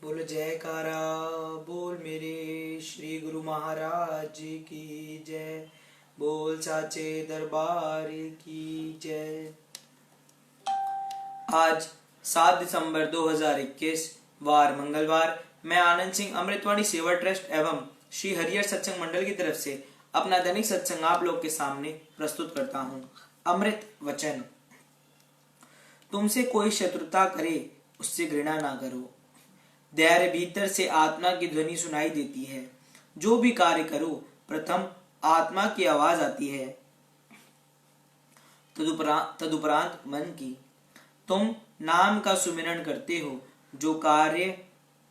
बोल जयकारा बोल मेरे श्री गुरु महाराज की जय। बोल साचे दरबार की जय। आज 7 दिसंबर 2021 वार मंगलवार, मैं आनंद सिंह अमृतवाणी सेवा ट्रस्ट एवं श्री हरिहर सत्संग मंडल की तरफ से अपना दैनिक सत्संग आप लोग के सामने प्रस्तुत करता हूँ। अमृत वचन। तुमसे कोई शत्रुता करे उससे घृणा ना करो। धैर्य भीतर से आत्मा की ध्वनि सुनाई देती है। जो भी कार्य करो प्रथम आत्मा की आवाज आती है, तदुपरांत मन की। तुम नाम का सुमिरन करते हो। जो कार्य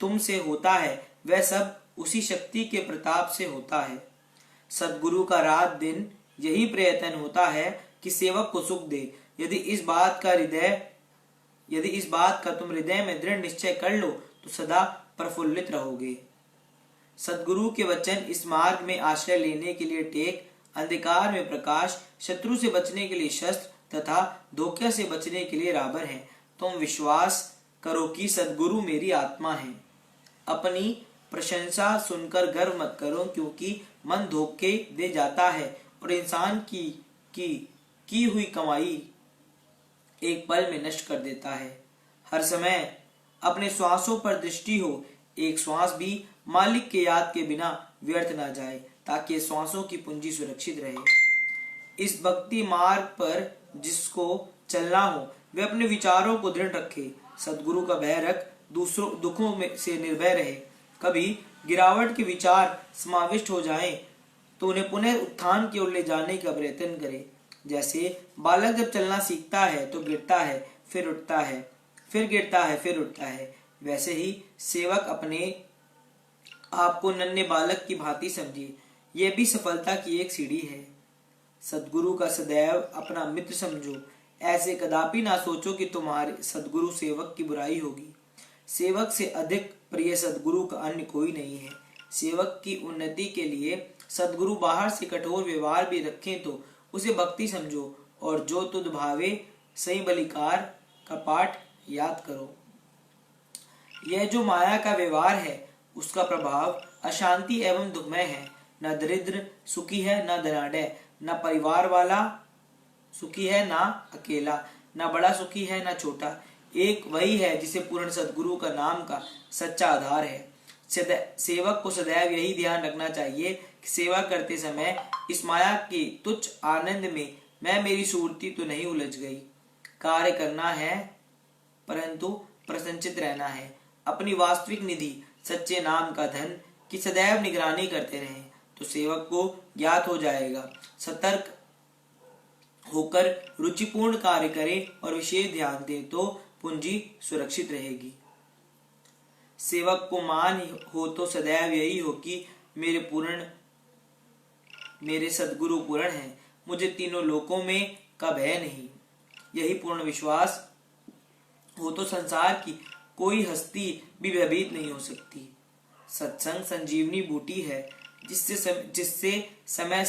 तुमसे होता है वह सब उसी शक्ति के प्रताप से होता है। सद्गुरु का रात दिन यही प्रयत्न होता है कि सेवक को सुख दे। यदि इस बात का तुम हृदय में दृढ़ निश्चय कर लो तो सदा प्रफुल्लित रहोगे। सद्गुरु के वचन इस मार्ग में आश्रय लेने के लिए टेक, अंधकार में प्रकाश, शत्रु से बचने के लिए शस्त्र तथा धोखे से बचने के लिए राबर है। तुम विश्वास करो कि सद्गुरु मेरी आत्मा है। अपनी प्रशंसा सुनकर गर्व मत करो, क्योंकि मन धोखे दे जाता है और इंसान की हुई कमाई एक पल में नष्ट कर देता है। हर समय अपने श्वासों पर दृष्टि हो। एक श्वास भी मालिक के याद के बिना व्यर्थ ना जाए, ताकि श्वासों की पूंजी सुरक्षित रहे। इस भक्ति मार्ग पर जिसको चलना हो वे अपने विचारों को दृढ़ रखे। सद्गुरु का भय रख, दूसरों दुखों में से निर्भय रहे। कभी गिरावट के विचार समाविष्ट हो जाएं तो उन्हें पुनः उत्थान की ओर ले जाने का प्रयत्न करे। जैसे बालक जब चलना सीखता है तो गिरता है, फिर उठता है, फिर गिरता है, फिर उठता है, वैसे ही सेवक अपने आप को नन्हे बालक की भांति समझे। यह भी सफलता की एक सीढ़ी है। सद्गुरु का सदैव अपना मित्र समझो। ऐसे कदापि ना सोचो कि तुम्हारे सद्गुरु सेवक की बुराई होगी। सेवक से अधिक प्रिय सद्गुरु का अन्य कोई नहीं है। सेवक की उन्नति के लिए सद्गुरु बाहर से कठोर व्यवहार भी रखें तो उसे भक्ति समझो, और जो तुद भावे सही बलिकार का पाठ याद करो। यह जो माया का व्यवहार है उसका प्रभाव अशांति एवं दुखमय है। न दरिद्र सुखी है, न धनाढ्य, न परिवार वाला सुखी है, न अकेला, न बड़ा सुखी है, न छोटा। एक वही है जिसे पूर्ण सद्गुरु का नाम का सच्चा आधार है। सेवक को सदैव यही ध्यान रखना चाहिए कि सेवा करते समय इस माया के तुच्छ आनंद में मैं मेरी सुरती तो नहीं उलझ गई। कार्य करना है परंतु प्रसन्नचित रहना है। अपनी वास्तविक निधि सच्चे नाम का धन की सदैव निगरानी करते रहें तो सेवक को ज्ञात हो जाएगा। सतर्क होकर रुचिपूर्ण कार्य करें और विशेष ध्यान दें तो पूंजी सुरक्षित रहेगी। सेवक को मान हो तो सदैव यही हो कि मेरे सद्गुरु पूर्ण हैं, मुझे तीनों लोकों में का भय नहीं। यही पूर्ण विश्वास हो तो संसार की कोई हस्ती भी भयभीत नहीं हो सकती। सत्संग संजीवनी बूटी है, जिस समय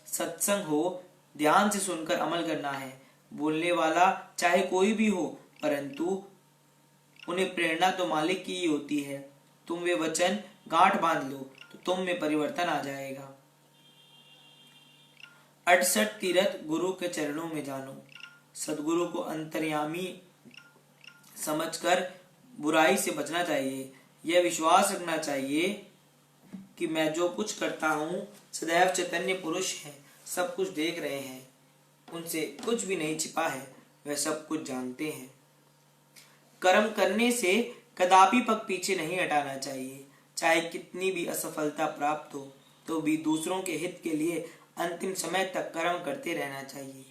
सत्संग हो ध्यान से सुनकर अमल करना है। बोलने वाला चाहे कोई भी हो, परंतु उन्हें प्रेरणा तो मालिक की ही होती है। तुम वे वचन गांठ बांध लो तो तुम में परिवर्तन आ जाएगा। 68 तीर्थ गुरु के चरणों में जानो। सद्गुरु को अंतर्यामी समझकर बुराई से बचना चाहिए। यह विश्वास रखना चाहिए कि मैं जो कुछ करता हूँ सदैव चैतन्य पुरुष हैं, सब कुछ देख रहे हैं, उनसे कुछ भी नहीं छिपा है, वह सब कुछ जानते हैं। कर्म करने से कदापि पग पीछे नहीं हटाना चाहिए। चाहे कितनी भी असफलता प्राप्त हो तो भी दूसरों के हित के लिए अंतिम समय तक कर्म करते रहना चाहिए।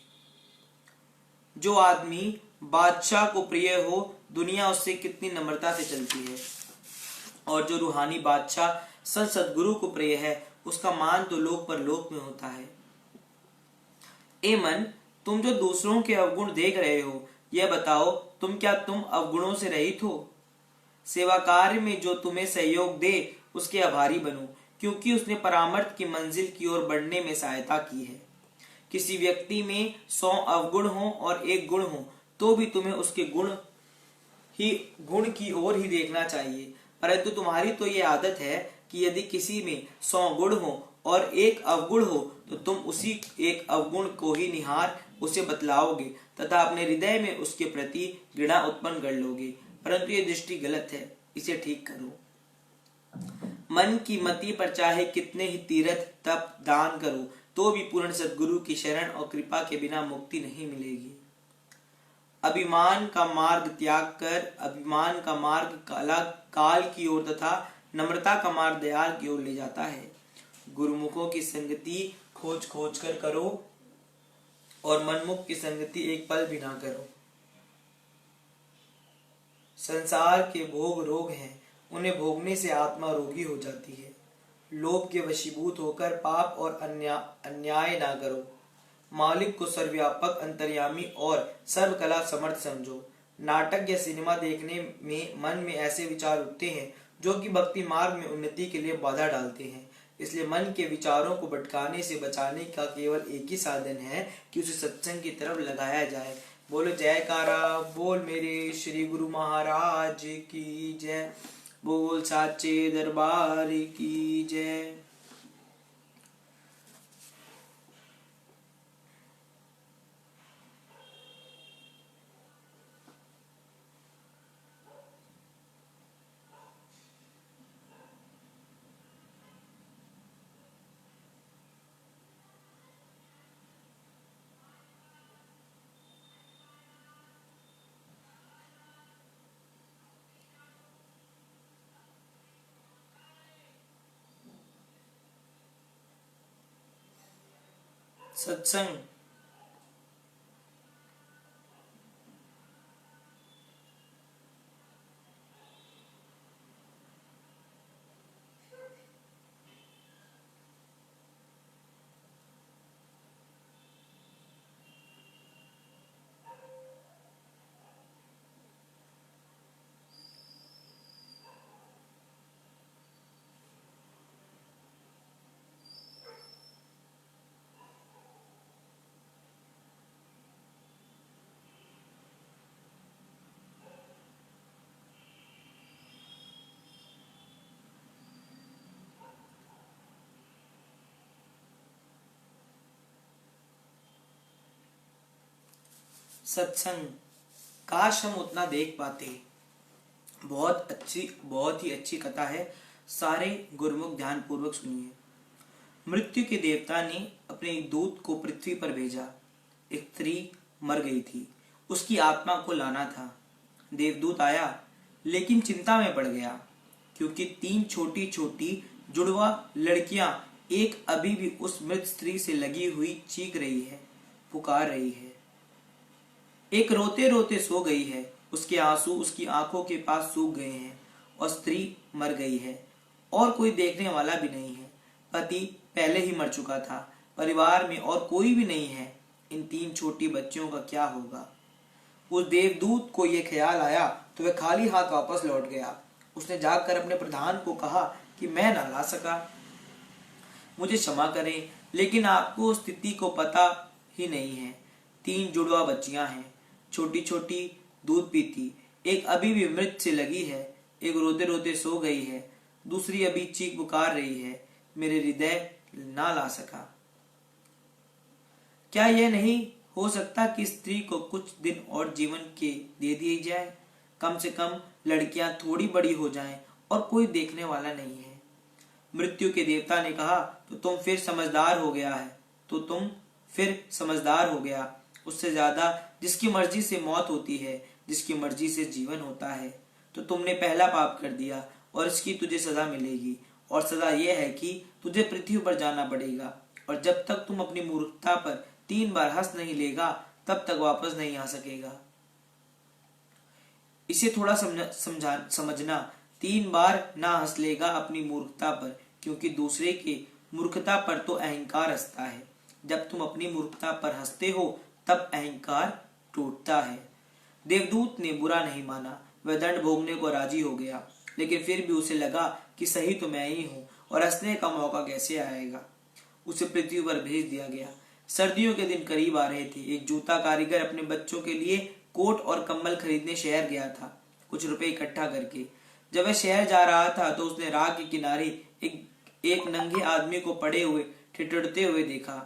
जो आदमी बादशाह को प्रिय हो, दुनिया उससे कितनी नम्रता से चलती है, और जो रूहानी बादशाह सद्गुरु को प्रिय है उसका मान तो लोक पर लोक में होता है। ए मन, तुम जो दूसरों के अवगुण देख रहे हो, यह बताओ तुम अवगुणों से रहित हो? सेवा कार्य में जो तुम्हें सहयोग दे उसके आभारी बनो, क्योंकि उसने परामर्श की मंजिल की ओर बढ़ने में सहायता की है। किसी व्यक्ति में 100 अवगुण हो और 1 गुण हो तो भी तुम्हें उसके गुण ही गुण की ओर ही देखना चाहिए, परंतु तुम्हारी तो ये आदत है कि यदि किसी में 100 गुण हो और एक अवगुण हो तो तुम उसी एक अवगुण को ही निहार उसे बतलाओगे तथा अपने हृदय में उसके प्रति घृणा उत्पन्न कर लोगे। परंतु ये दृष्टि गलत है, इसे ठीक करो। मन की मति पर चाहे कितने ही तीर्थ तप दान करो तो भी पूर्ण सद्गुरु की शरण और कृपा के बिना मुक्ति नहीं मिलेगी। अभिमान का मार्ग त्याग कर अभिमान का मार्ग काल की ओर तथा नम्रता का मार्ग दयाल की ओर ले जाता है। गुरुमुखों की संगति खोज खोज कर करो और मनमुख की संगति एक पल भी ना करो। संसार के भोग रोग हैं, उन्हें भोगने से आत्मा रोगी हो जाती है। लोभ के वशीभूत होकर पाप और अन्याय ना करो। मालिक को सर्वव्यापक अंतर्यामी और सर्वकला समर्थ समझो। नाटक या सिनेमा देखने में मन में ऐसे विचार उठते हैं जो कि भक्ति मार्ग में उन्नति के लिए बाधा डालते हैं। इसलिए मन के विचारों को भटकाने से बचाने का केवल एक ही साधन है कि उसे सत्संग की तरफ लगाया जाए। बोलो जयकारा बोल मेरे श्री गुरु महाराज की जय। बोल साचे दरबार की जय। सत्संग सत्संग काश हम उतना देख पाते। बहुत ही अच्छी कथा है। सारे गुरुमुख ध्यान पूर्वक सुनिए। मृत्यु के देवता ने अपने एक दूत को पृथ्वी पर भेजा। एक स्त्री मर गई थी, उसकी आत्मा को लाना था। देवदूत आया लेकिन चिंता में पड़ गया क्योंकि 3 छोटी छोटी जुड़वा लड़कियां एक अभी भी उस मृत स्त्री से लगी हुई चीख रही है, पुकार रही है। एक रोते रोते सो गई है, उसके आंसू उसकी आंखों के पास सूख गए हैं और स्त्री मर गई है और कोई देखने वाला भी नहीं है। पति पहले ही मर चुका था, परिवार में और कोई भी नहीं है। इन 3 छोटी बच्चियों का क्या होगा? उस देवदूत को यह ख्याल आया तो वह खाली हाथ वापस लौट गया। उसने जाकर अपने प्रधान को कहा कि मैं ना ला सका, मुझे क्षमा करें, लेकिन आपको स्थिति को पता ही नहीं है। 3 जुड़वा बच्चियां हैं, छोटी छोटी, दूध पीती। एक अभी भी मृत से लगी है, एक रोते रोते सो गई है, दूसरी अभी चीख पुकार रही है। मेरे हृदय ना ला सका। क्या यह नहीं हो सकता कि स्त्री को कुछ दिन और जीवन के दे दिए जाए? कम से कम लड़कियां थोड़ी बड़ी हो जाएं और कोई देखने वाला नहीं है। मृत्यु के देवता ने कहा तो तुम फिर समझदार हो गया। उससे ज्यादा जिसकी मर्जी से मौत होती है, जिसकी मर्जी से जीवन होता है। तो तुमने पहला पाप कर दिया और इसकी तुझे सजा मिलेगी। और सजा यह है कि तुझे पृथ्वी पर जाना पड़ेगा और जब तक तुम अपनी मूर्खता पर 3 बार हंस नहीं लेगा तब तक वापस नहीं आ सकेगा। इसे थोड़ा समझना। 3 बार ना हंस लेगा अपनी मूर्खता पर, क्योंकि दूसरे के मूर्खता पर तो अहंकार हंसता है। जब तुम अपनी मूर्खता पर हंसते हो तब अहंकार टूटता है। देवदूत ने बुरा नहीं माना, वह दंड भोगने को राजी हो गया, लेकिन फिर भी उसे लगा कि सही तो मैं ही हूं और हंसने का मौका कैसे आएगा। उसे पृथ्वी पर भेज दिया गया। सर्दियों के दिन करीब आ रहे थे। एक जूता कारीगर अपने बच्चों के लिए कोट और कंबल खरीदने शहर गया था। कुछ रुपए इकट्ठा करके। जब वह शहर जा रहा था तो उसने राह के किनारे एक नंगे आदमी को पड़े हुए ठिठुरते हुए देखा।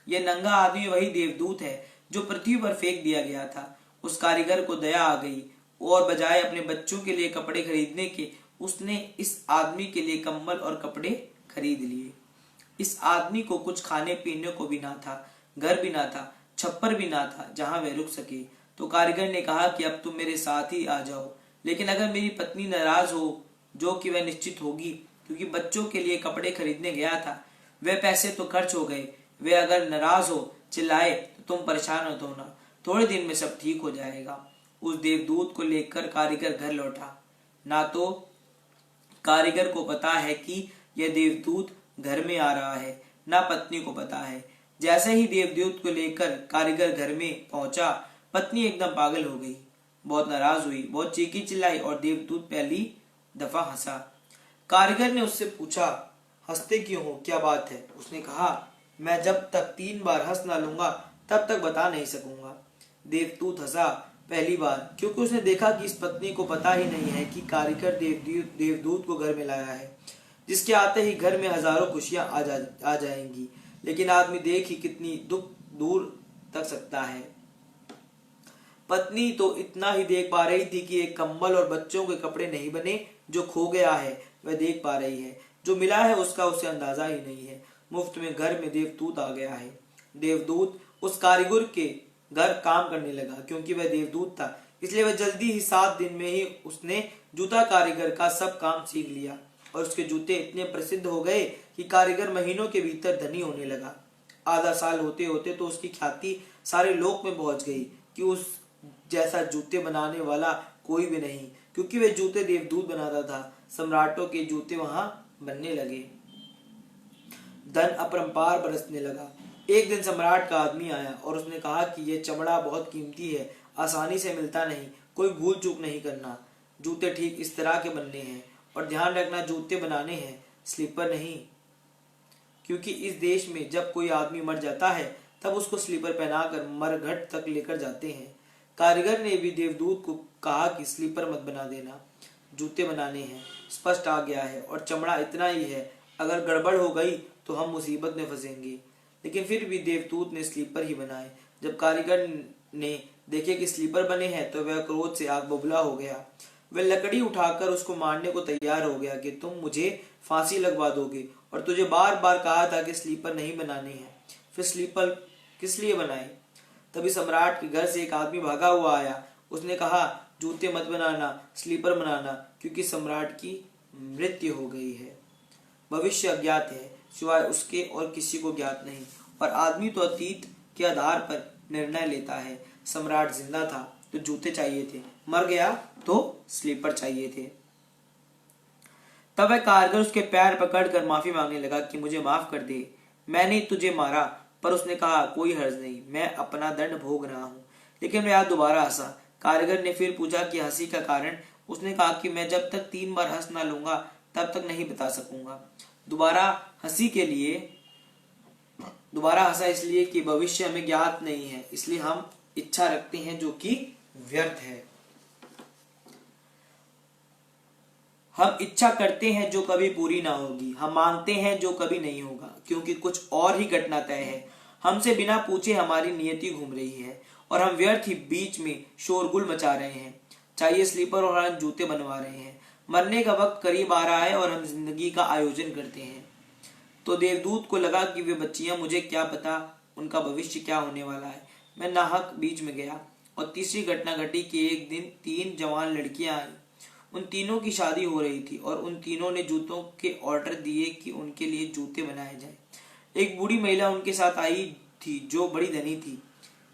यह नंगा आदमी वही देवदूत है जो पृथ्वी पर फेंक दिया गया था। उस कारीगर को दया आ गई और बजाय अपने बच्चों के लिए कपड़े खरीदने के उसने इस आदमी के लिए कंबल और कपड़े खरीद लिए। इस आदमी को कुछ खाने पीने को भी ना था, घर भी ना था, छप्पर भी ना था जहां वह रुक सके। तो कारीगर ने कहा कि अब तुम मेरे साथ ही आ जाओ, लेकिन अगर मेरी पत्नी नाराज हो, जो कि वह निश्चित होगी क्योंकि बच्चों के लिए कपड़े खरीदने गया था, वह पैसे तो खर्च हो गए, वे अगर नाराज हो, चिल्लाए तो तुम परेशान मत होना, थोड़े दिन में सब ठीक हो जाएगा। उस देवदूत को लेकर कारीगर घर लौटा। ना तो कारीगर को पता है कि यह देवदूत घर में आ रहा है, ना पत्नी को पता है। जैसे ही देवदूत को लेकर कारीगर घर में पहुंचा, पत्नी एकदम पागल हो गई, बहुत नाराज हुई, बहुत चीखी चिल्लाई और देवदूत पहली दफा हंसा। कारीगर ने उससे पूछा, हंसते क्यों हो, क्या बात है? उसने कहा, मैं जब तक 3 बार हंस ना लूंगा तब तक बता नहीं सकूंगा। देवदूत हंसा पहली बार, क्योंकि उसने देखा कि इस पत्नी को पता ही नहीं है कि कारीगर देवदूत को घर में लाया है, जिसके आते ही घर में हजारों खुशियां आ जाएंगी। लेकिन आदमी देख ही कितनी दुख दूर तक सकता है। पत्नी तो इतना ही देख पा रही थी कि एक कंबल और बच्चों के कपड़े नहीं बने, जो खो गया है वह देख पा रही है, जो मिला है उसका उसे अंदाजा ही नहीं है। मुफ्त में घर में देवदूत आ गया है। देवदूत उस कारीगर के घर काम करने लगा। क्योंकि वह देवदूत था, इसलिए वह जल्दी ही 7 दिन में ही उसने जूता कारीगर का सब काम सीख लिया और उसके जूते इतने प्रसिद्ध हो गए कि कारीगर महीनों के भीतर धनी होने लगा। आधा साल होते होते तो उसकी ख्याति सारे लोक में पहुंच गई कि उस जैसा जूते बनाने वाला कोई भी नहीं, क्योंकि वह जूते देवदूत बनाता था। सम्राटों के जूते वहां बनने लगे। धन अपरंपार बरसने लगा। एक दिन सम्राट का आदमी आया और उसने कहा कि यह चमड़ा बहुत कीमती है, आसानी से मिलता नहीं, कोई भूल चूक नहीं करना। जूते ठीक इस तरह के बनने हैं और ध्यान रखना, जूते बनाने हैं, स्लीपर नहीं, क्योंकि इस देश में जब कोई आदमी मर जाता है तब उसको स्लीपर पहनाकर मरघट तक लेकर जाते हैं। कारीगर ने भी देवदूत को कहा कि स्लीपर मत बना देना, जूते बनाने हैं। स्पष्ट आ गया है और चमड़ा इतना ही है, अगर गड़बड़ हो गई तो हम मुसीबत में फंसेंगे। लेकिन फिर भी देवदूत ने स्लीपर ही बनाए। जब कारीगर ने देखे कि स्लीपर बने हैं तो वह क्रोध से आग बबूला हो गया। वह लकड़ी उठाकर उसको मारने को तैयार हो गया कि तुम मुझे फांसी लगवा दोगे और तुझे बार बार कहा था कि स्लीपर नहीं बनाने हैं, फिर स्लीपर किस लिए बनाए? तभी सम्राट के घर से एक आदमी भागा हुआ आया। उसने कहा, जूते मत बनाना, स्लीपर बनाना, क्योंकि सम्राट की मृत्यु हो गई है। भविष्य अज्ञात है, सिवाय उसके और किसी को ज्ञात नहीं, और आदमी तो अतीत के आधार पर निर्णय लेता है। सम्राट जिंदा था तो जूते चाहिए थे, मर गया तो स्लीपर चाहिए थे। तब वह कारीगर उसके पैर पकड़कर माफी मांगने लगा कि मुझे माफ कर दे, मैंने तुझे मारा। पर उसने कहा, कोई हर्ज नहीं, मैं अपना दंड भोग रहा हूँ। लेकिन वह दोबारा हंसा। कारीगर ने फिर पूछा कि हंसी का कारण। उसने कहा कि मैं जब तक 3 बार हंस ना लूंगा तब तक नहीं बता सकूंगा। दोबारा हंसा इसलिए कि भविष्य हमें ज्ञात नहीं है, इसलिए हम इच्छा रखते हैं जो कि व्यर्थ है। हम इच्छा करते हैं जो कभी पूरी ना होगी, हम मांगते हैं जो कभी नहीं होगा, क्योंकि कुछ और ही घटना तय है। हमसे बिना पूछे हमारी नियति घूम रही है और हम व्यर्थ ही बीच में शोरगुल मचा रहे हैं। चाहिए स्लीपर और हम जूते बनवा रहे हैं। मरने का वक्त करीब आ रहा है और हम जिंदगी का आयोजन करते हैं। तो देवदूत को लगा कि वे बच्चियां, मुझे क्या पता उनका भविष्य क्या होने वाला है। मैं नाहक बीच में गया और तीसरी घटना घटी कि एक दिन 3 जवान लड़कियां आई। उन तीनों की शादी हो रही थी और उन तीनों ने जूतों के ऑर्डर दिए कि उनके लिए जूते बनाए जाए। एक बूढ़ी महिला उनके साथ आई थी जो बड़ी धनी थी।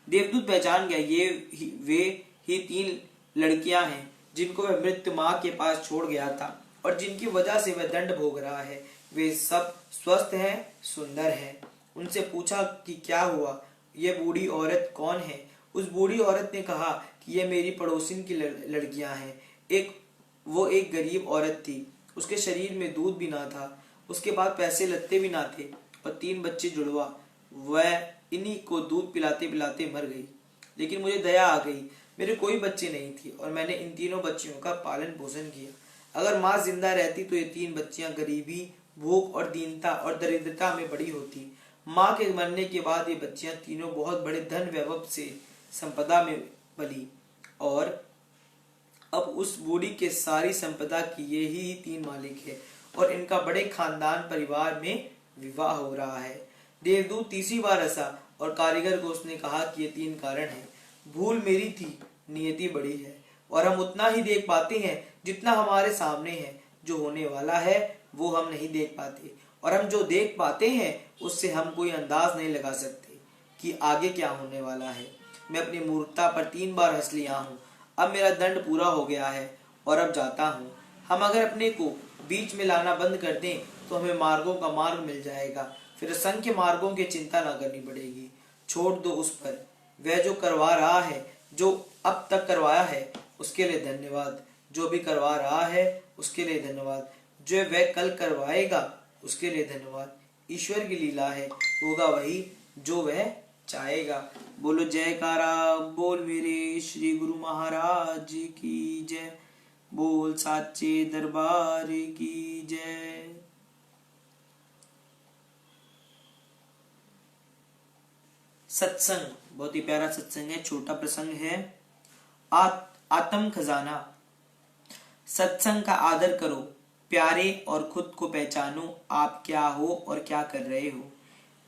देवदूत पहचान गया, ये वे ही 3 लड़कियां हैं जिनको वह मृत्यु माँ के पास छोड़ गया था और जिनकी वजह से वह दंड भोग रहा है। वे सब स्वस्थ हैं, सुंदर हैं। उनसे पूछा कि क्या हुआ, यह बूढ़ी औरत कौन है? उस बूढ़ी औरत ने कहा कि यह मेरी पड़ोसिन की लड़कियां हैं। वो एक गरीब औरत थी, उसके शरीर में दूध भी ना था, उसके पास पैसे लत्ते भी ना थे और 3 बच्चे जुड़वा। वह इन्हीं को दूध पिलाते पिलाते मर गई। लेकिन मुझे दया आ गई, मेरे कोई बच्चे नहीं थे और मैंने इन तीनों बच्चियों का पालन पोषण किया। अगर माँ जिंदा रहती तो ये तीन बच्चियां गरीबी, भूख और दीनता और दरिद्रता में बड़ी होती। माँ के मरने के बाद ये बच्चियां तीनों बहुत बड़े धन वैभव से संपदा में पली और अब उस बूढ़ी के सारी संपदा की ये ही तीन मालिक है और इनका बड़े खानदान परिवार में विवाह हो रहा है। देवदूत तीसरी बार हंसा और कारीगर को उसने कहा कि ये तीन कारण हैं। भूल मेरी थी, नियति बड़ी है और हम उतना ही देख पाते हैं जितना हमारे सामने है। जो होने वाला है वो हम नहीं देख पाते और हम जो देख पाते हैं उससे हम कोई अंदाज नहीं लगा सकते कि आगे क्या होने वाला है। मैं अपनी मूर्खता पर 3 बार हंस लिया हूँ। अब मेरा दंड पूरा हो गया है और अब जाता हूँ। हम अगर अपने को बीच में लाना बंद कर दें तो हमें मार्गों का मार्ग मिल जाएगा, फिर असंख्य मार्गों की चिंता ना करनी पड़ेगी। छोड़ दो उस पर, वह जो करवा रहा है, जो अब तक करवाया है उसके लिए धन्यवाद। जो भी करवा रहा है उसके लिए धन्यवाद। जो वह कल करवाएगा उसके लिए धन्यवाद। ईश्वर की लीला है, होगा वही जो वह चाहेगा। बोलो जयकारा बोल मेरे श्री गुरु महाराज की जय। बोल साचे दरबार की जय। सत्संग बहुत ही प्यारा सत्संग है, छोटा प्रसंग है। आत्म खजाना। सत्संग का आदर करो प्यारे और खुद को पहचानो आप क्या हो और क्या कर रहे हो।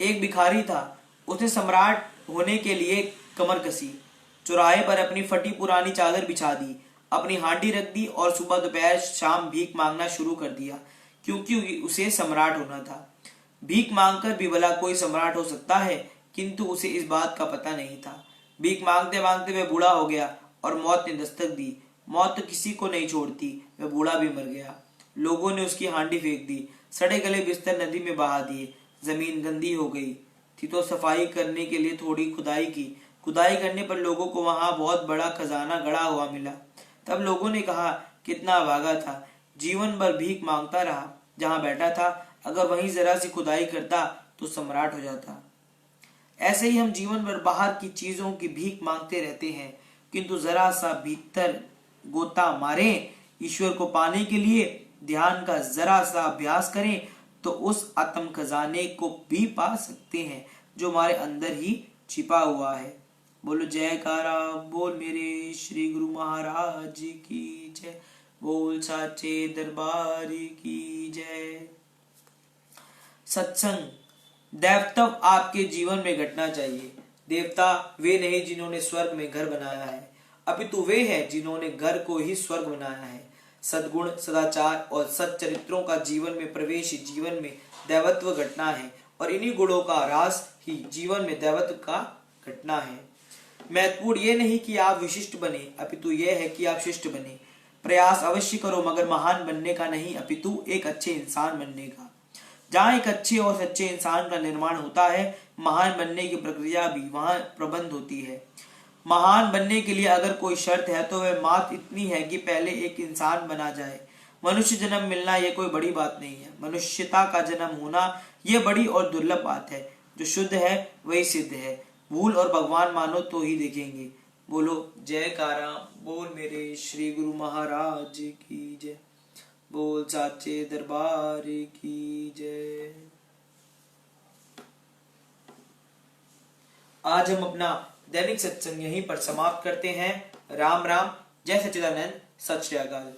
एक भिखारी था, उसने सम्राट होने के लिए कमर कसी, चौराहे पर अपनी फटी पुरानी चादर बिछा दी, अपनी हांडी रख दी और सुबह दोपहर शाम भीख मांगना शुरू कर दिया, क्योंकि उसे सम्राट होना था। भीख मांगकर भी भला कोई सम्राट हो सकता है, किंतु उसे इस बात का पता नहीं था। भीख मांगते मांगते वह बूढ़ा हो गया और मौत ने दस्तक दी। मौत तो किसी को नहीं छोड़ती, वह बूढ़ा भी मर गया। लोगों ने उसकी हांडी फेंक दी, सड़े गले बिस्तर नदी में बहा दिए। जमीन गंदी हो गई थी तो सफाई करने के लिए थोड़ी खुदाई की। खुदाई करने पर लोगों को वहां बहुत बड़ा खजाना गड़ा हुआ मिला। तब लोगों ने कहा, कितना अभागा था, जीवन भर भीख मांगता रहा। जहां बैठा था अगर वहीं जरा सी खुदाई करता तो सम्राट हो जाता। ऐसे ही हम जीवन भर बाहर की चीजों की भीख मांगते रहते हैं, किंतु जरा सा भीतर गोता मारें, ईश्वर को पाने के लिए ध्यान का जरा सा अभ्यास करें तो उस आत्म खजाने को भी पा सकते हैं जो हमारे अंदर ही छिपा हुआ है। बोलो जयकारा बोल मेरे श्री गुरु महाराज की जय। बोल साचे दरबार की जय। सत्संग दैवत्व आपके जीवन में घटना चाहिए। देवता वे नहीं जिन्होंने स्वर्ग में घर बनाया है, अपितु वे हैं जिन्होंने घर को ही स्वर्ग बनाया है। सद्गुण, सदाचार और सच्चरित्रों का जीवन में प्रवेश ही जीवन में दैवत्व घटना है और इन्हीं गुणों का रास ही जीवन में दैवत्व का घटना है। महत्वपूर्ण ये नहीं कि आप विशिष्ट बने, अपितु यह है कि आप शिष्ट बने। प्रयास अवश्य करो मगर महान बनने का नहीं, अपितु एक अच्छे इंसान बनने का। जहाँ एक अच्छे और सच्चे इंसान का निर्माण होता है, महान बनने की प्रक्रिया भी वहां प्रबंध होती है। महान बनने के लिए अगर कोई शर्त है तो वह मात्र इतनी है कि पहले एक इंसान बना जाए। मनुष्य जन्म मिलना यह कोई बड़ी बात नहीं है, मनुष्यता का जन्म होना यह बड़ी और दुर्लभ बात है। जो शुद्ध है वही सिद्ध है। भूल और भगवान मानो तो ही देखेंगे। बोलो जयकारा बोल मेरे श्री गुरु महाराज की जय। बोल साचे दरबार की जय। आज हम अपना दैनिक सत्संग यहीं पर समाप्त करते हैं। राम राम, जय सच्चिदानंद, सत श्री अकाल।